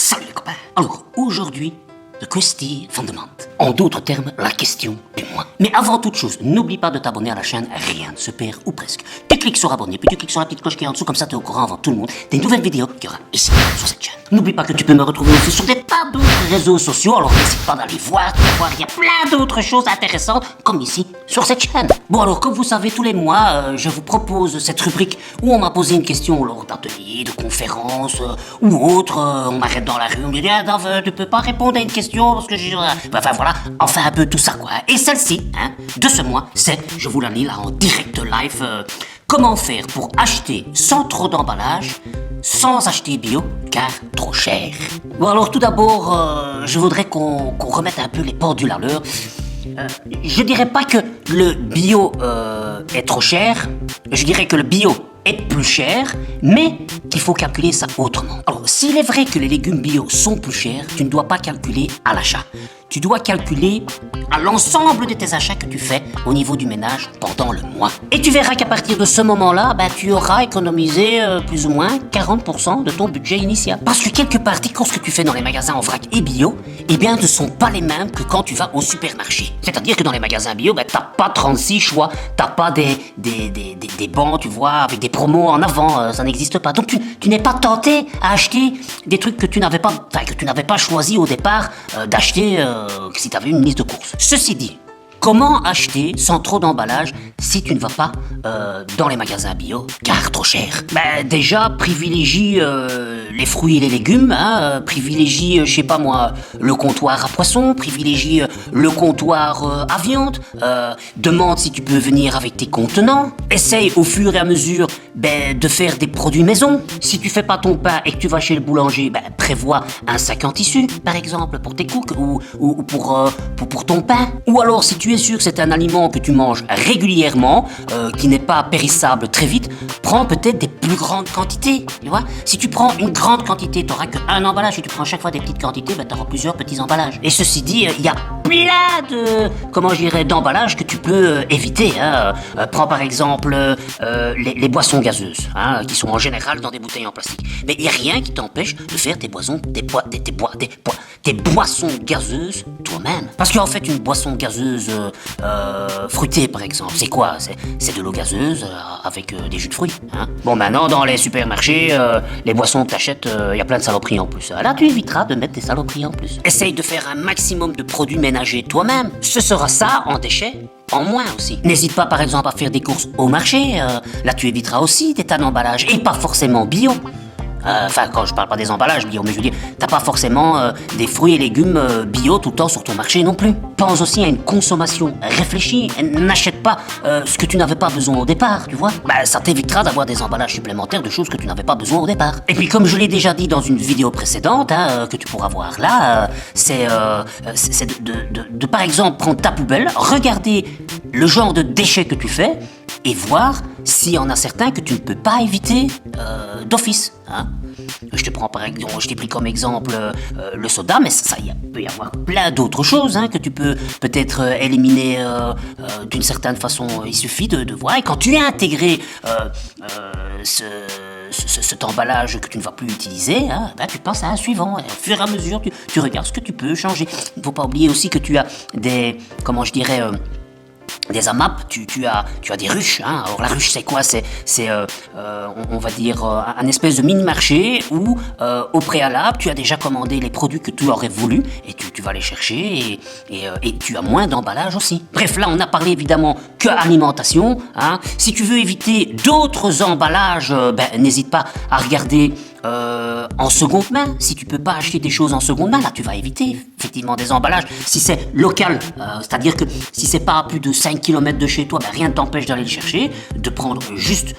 Salut les copains. Alors, aujourd'hui, The Christie Fundament. En d'autres termes, la question du mois. Mais avant toute chose, n'oublie pas de t'abonner à la chaîne, rien ne se perd ou presque. Tu cliques sur abonner, puis tu cliques sur la petite cloche qui est en dessous, comme ça tu es au courant avant tout le monde des nouvelles vidéos qu'il y aura ici, sur cette chaîne. N'oublie pas que tu peux me retrouver aussi sur des tas d'autres réseaux sociaux, alors n'hésite pas d'aller voir, tu vas voir, il y a plein d'autres choses intéressantes, comme ici, sur cette chaîne. Bon alors, comme vous savez, tous les mois, je vous propose cette rubrique où on m'a posé une question lors d'ateliers, de conférences, ou autre, on m'arrête dans la rue, on me dit, ah, non, tu peux pas répondre à une question, parce que j'ai... Enfin voilà, enfin un peu tout ça quoi. Et celle-ci, de ce mois, c'est, je vous la lis là en direct live, comment faire pour acheter sans trop d'emballage, sans acheter bio, car trop cher. Bon alors tout d'abord, je voudrais qu'on remette un peu les pendules à l'heure. Je dirais pas que le bio est trop cher, je dirais que le bio est plus cher, mais qu'il faut calculer ça autrement. Alors, s'il est vrai que les légumes bio sont plus chers, tu ne dois pas calculer à l'achat. Tu dois calculer à l'ensemble de tes achats que tu fais au niveau du ménage pendant le mois. Et tu verras qu'à partir de ce moment-là, tu auras économisé plus ou moins 40% de ton budget initial. Parce que quelque part, tes courses que tu fais dans les magasins en vrac et bio, ne sont pas les mêmes que quand tu vas au supermarché. C'est-à-dire que dans les magasins bio, t'as pas 36 choix, t'as pas des bancs, tu vois, avec des promos en avant, ça n'existe pas. Donc tu n'es pas tenté à acheter des trucs que tu n'avais pas choisi au départ d'acheter si tu avais une liste de courses. Ceci dit, comment acheter sans trop d'emballage si tu ne vas pas dans les magasins bio, car trop cher? Déjà, privilégie les fruits et les légumes, privilégie, je sais pas moi, le comptoir à poisson, privilégie le comptoir à viande, demande si tu peux venir avec tes contenants, essaye au fur et à mesure de faire des produits maison. Si tu fais pas ton pain et que tu vas chez le boulanger, prévois un sac en tissu, par exemple, pour tes cookies ou pour ton pain. Ou alors, si tu es sûr que c'est un aliment que tu manges régulièrement, qui n'est pas périssable très vite, prends peut-être des plus grandes quantités, tu vois. Si tu prends une grande quantité, tu n'auras qu'un emballage. Si tu prends chaque fois des petites quantités, tu auras plusieurs petits emballages. Et ceci dit, il y a plein de, d'emballages que tu peux éviter. Prends par exemple les boissons gazeuses, qui sont en général dans des bouteilles en plastique. Mais il n'y a rien qui t'empêche de faire des boissons gazeuses toi-même. Parce qu'en fait, une boisson gazeuse fruitée, par exemple, c'est quoi? C'est de l'eau gazeuse avec des jus de fruits. Bon, maintenant, dans les supermarchés, les boissons que t'achètes, il y a plein de saloperies en plus. Là, tu éviteras de mettre des saloperies en plus. Essaye de faire un maximum de produits ménagers toi-même. Ce sera ça en déchets. En moins aussi. N'hésite pas par exemple à faire des courses au marché, là tu éviteras aussi des tas d'emballages, et pas forcément bio. Quand je parle pas des emballages bio, mais je veux dire, t'as pas forcément des fruits et légumes bio tout le temps sur ton marché non plus. Pense aussi à une consommation réfléchie, n'achète pas ce que tu n'avais pas besoin au départ, tu vois. Ça t'évitera d'avoir des emballages supplémentaires de choses que tu n'avais pas besoin au départ. Et puis comme je l'ai déjà dit dans une vidéo précédente, que tu pourras voir là, c'est de par exemple prendre ta poubelle, regarder le genre de déchets que tu fais, et voir s'il y en a certains que tu ne peux pas éviter d'office. Je t'ai pris comme exemple le soda, mais il peut y avoir plein d'autres choses que tu peux peut-être éliminer d'une certaine façon. Il suffit de voir, et quand tu as intégré cet emballage que tu ne vas plus utiliser, tu penses à un suivant. Et au fur et à mesure, tu regardes ce que tu peux changer. Il ne faut pas oublier aussi que tu as des AMAP, tu as des ruches. Alors la ruche, c'est quoi? C'est on va dire un espèce de mini-marché où au préalable tu as déjà commandé les produits que tu aurais voulu, et tu vas les chercher, et tu as moins d'emballage aussi. Bref, là on a parlé évidemment que alimentation. Si tu veux éviter d'autres emballages, n'hésite pas à regarder en seconde main. Si tu peux pas acheter des choses en seconde main, là tu vas éviter effectivement des emballages. Si c'est local, c'est-à-dire que si c'est pas à plus de 5 km de chez toi, rien ne t'empêche d'aller le chercher, de prendre juste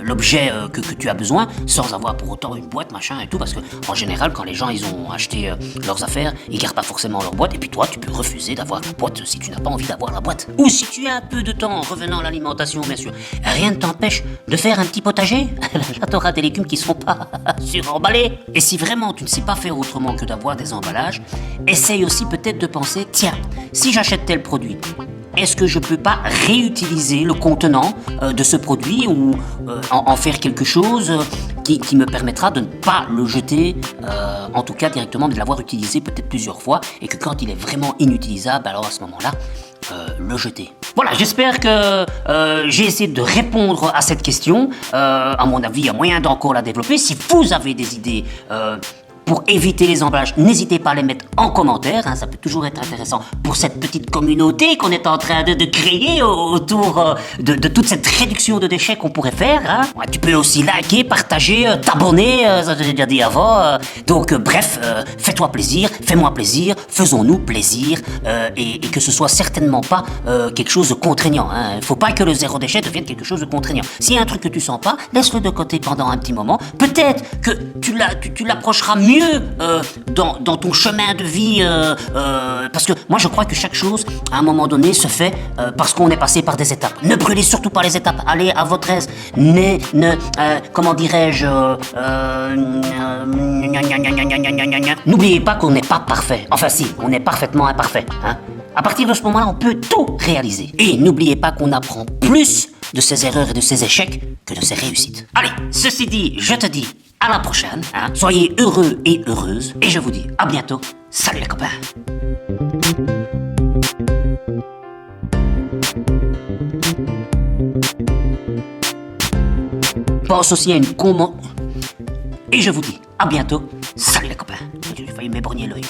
l'objet que tu as besoin, sans avoir pour autant une boîte, machin et tout, parce que en général quand les gens ils ont acheté leurs affaires, ils gardent pas forcément leur boîte, et puis toi tu peux refuser d'avoir la boîte si tu n'as pas envie d'avoir la boîte. Ou si tu as un peu de temps en revenant à l'alimentation, bien sûr, rien ne t'empêche de faire un petit potager. Là t'auras des légumes qui seront pas suremballés. Et si vraiment tu ne sais pas faire autrement que d'avoir des emballages, essaye aussi peut-être de penser, tiens, si j'achète tel produit, est-ce que je peux pas réutiliser le contenant de ce produit, ou en faire quelque chose qui me permettra de ne pas le jeter, en tout cas directement, mais de l'avoir utilisé peut-être plusieurs fois, et que quand il est vraiment inutilisable, alors à ce moment-là, le jeter. Voilà, j'espère que j'ai essayé de répondre à cette question. À mon avis, il y a moyen d'encore la développer. Si vous avez des idées pour éviter les emballages, n'hésitez pas à les mettre en commentaire, hein, ça peut toujours être intéressant pour cette petite communauté qu'on est en train de créer autour de toute cette réduction de déchets qu'on pourrait faire. Hein. Ouais, tu peux aussi liker, partager, t'abonner, ça j'ai déjà dit avant. Donc bref, fais-toi plaisir, fais-moi plaisir, faisons-nous plaisir, et que ce soit certainement pas quelque chose de contraignant. Hein. Faut pas que le zéro déchet devienne quelque chose de contraignant. S'il y a un truc que tu sens pas, laisse-le de côté pendant un petit moment. Peut-être que tu l'approcheras mieux dans ton chemin de vie, parce que moi je crois que chaque chose à un moment donné se fait parce qu'on est passé par des étapes. Ne brûlez surtout pas les étapes, allez à votre aise, comment dirais-je, n'oubliez pas qu'on n'est pas parfait. Enfin si, on est parfaitement imparfait, hein. À partir de ce moment-là, on peut tout réaliser. Et n'oubliez pas qu'on apprend plus de ses erreurs et de ses échecs que de ses réussites. Allez, ceci dit, je te dis à la prochaine, hein. Soyez heureux et heureuses, et je vous dis à bientôt. Salut les copains. Pense aussi à une comment. Et je vous dis à bientôt. Salut les copains. J'ai failli m'éborgner l'œil.